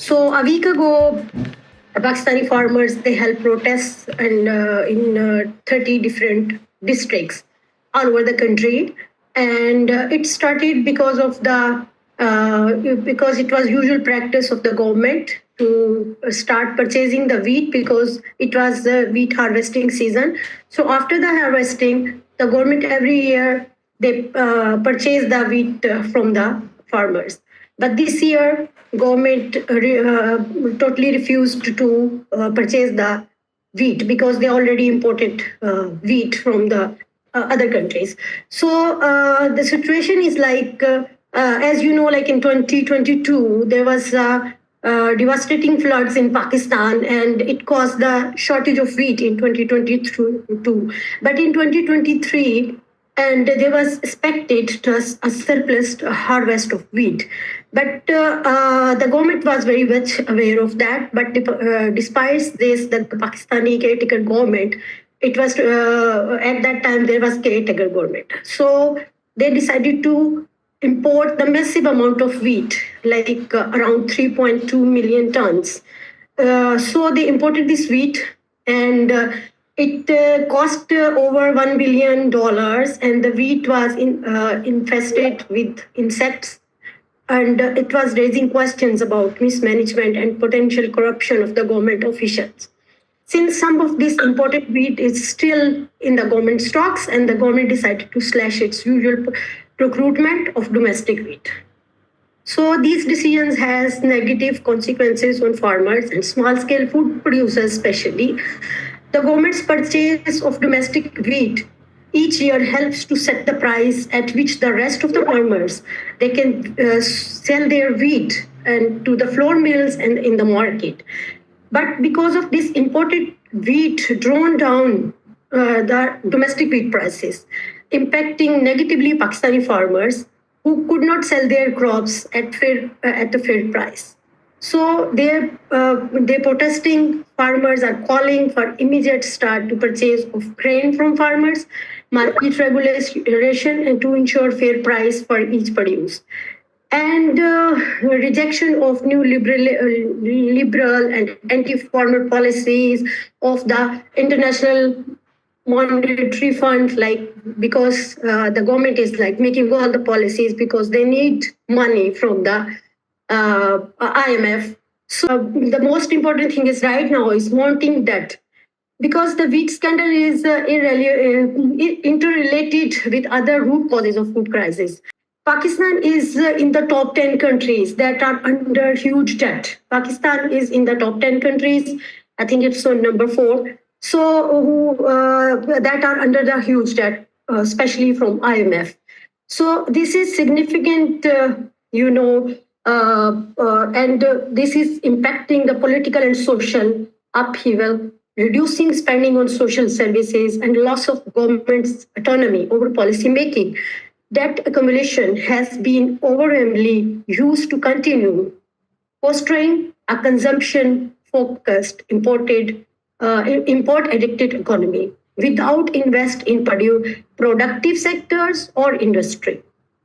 So a week ago, Pakistani farmers, they held protests and in 30 different districts all over the country. And it started because of because it was usual practice of the government to start purchasing the wheat because it was the wheat harvesting season. So after the harvesting, the government every year, they purchase the wheat from the farmers. But this year, government totally refused to purchase the wheat because they already imported wheat from the other countries. So the situation is like, as you know, like in 2022, there was devastating floods in Pakistan, and it caused the shortage of wheat in 2022. But in 2023, and there was expected a surplus harvest of wheat. But the government was very much aware of that. But despite this, the Pakistani caretaker government, it was at that time there was caretaker government. So they decided to import the massive amount of wheat, like around 3.2 million tons. So they imported this wheat, and it cost over $1 billion, and the wheat was infested with insects, and it was raising questions about mismanagement and potential corruption of the government officials. Since some of this imported wheat is still in the government stocks, and the government decided to slash its usual procurement of domestic wheat. So these decisions has negative consequences on farmers and small-scale food producers especially. The government's purchase of domestic wheat each year helps to set the price at which the rest of the farmers, they can sell their wheat and to the flour mills and in the market. But because of this imported wheat drawn down the domestic wheat prices, impacting negatively Pakistani farmers who could not sell their crops at the fair price. So they're protesting. Farmers are calling for immediate start to purchase of grain from farmers, market regulation, and to ensure fair price for each produce. And rejection of new liberal and anti-farmer policies of the International Monetary Fund, like because the government is like making all the policies because they need money from the IMF. So the most important thing is right now is wanting that, because the wheat scandal is interrelated with other root causes of food crisis. Pakistan is in the top 10 countries that are under huge debt. Pakistan is in the top 10 countries. I think it's on number 4. So that are under the huge debt, especially from IMF. So this is significant, and this is impacting the political and social upheaval, reducing spending on social services, and loss of government's autonomy over policy making. Debt accumulation has been overwhelmingly used to continue fostering a consumption-focused, import-addicted economy without invest in productive sectors or industry.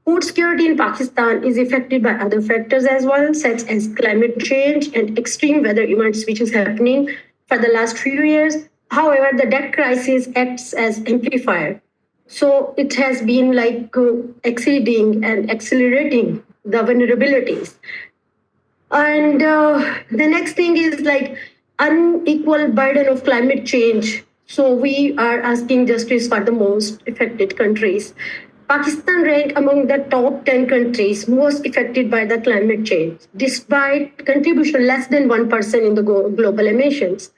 Food security in Pakistan is affected by other factors as well, such as climate change and extreme weather events, which is happening for the last few years. However, the debt crisis acts as amplifier. So it has been like exceeding and accelerating the vulnerabilities. And the next thing is like unequal burden of climate change. So we are asking justice for the most affected countries. Pakistan ranked among the top 10 countries most affected by the climate change, despite contribution less than 1% in the global emissions.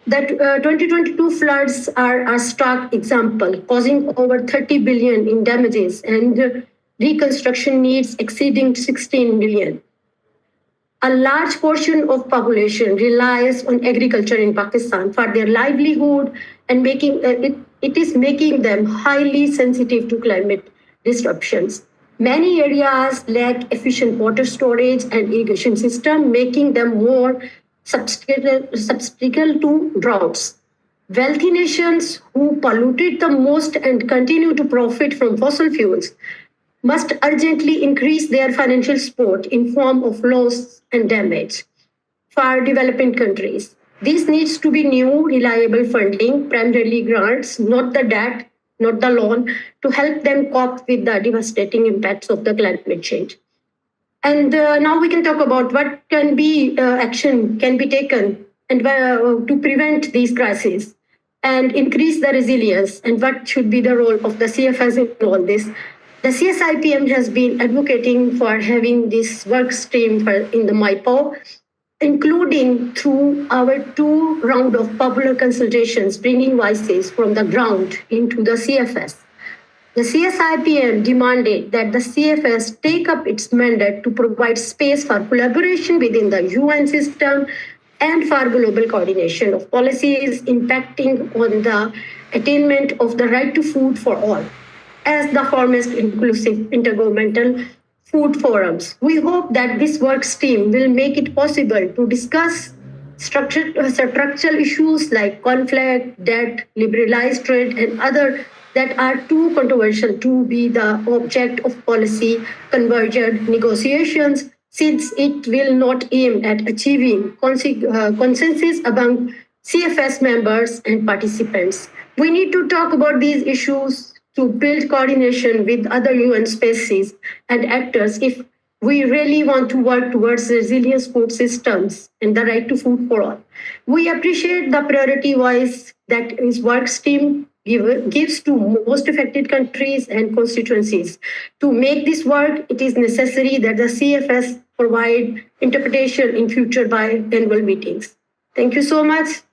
That 2022 floods are a stark example, causing over 30 billion in damages and reconstruction needs exceeding 16 billion. A large portion of population relies on agriculture in Pakistan for their livelihood, and it is making them highly sensitive to climate disruptions. Many areas lack efficient water storage and irrigation system, making them more susceptible to droughts. Wealthy nations who polluted the most and continue to profit from fossil fuels must urgently increase their financial support in form of loss and damage. for developing countries. This needs to be new, reliable funding, primarily grants, not the debt, not the loan, to help them cope with the devastating impacts of the climate change. And now we can talk about what can be action can be taken and to prevent these crises and increase the resilience, and what should be the role of the CFS in all this. The CSIPM has been advocating for having this work stream in the MIPO, including through our 2 rounds of popular consultations, bringing voices from the ground into the CFS. The CSIPM demanded that the CFS take up its mandate to provide space for collaboration within the UN system and for global coordination of policies impacting on the attainment of the right to food for all, as the foremost inclusive intergovernmental food forums. We hope that this work stream will make it possible to discuss structural issues like conflict, debt, liberalized trade, and other that are too controversial to be the object of policy convergent negotiations, since it will not aim at achieving consensus among CFS members and participants. We need to talk about these issues to build coordination with other UN spaces and actors if we really want to work towards resilient food systems and the right to food for all. We appreciate the priority voice that is work stream gives to most affected countries and constituencies. To make this work, it is necessary that the CFS provide interpretation in future biannual meetings. Thank you so much.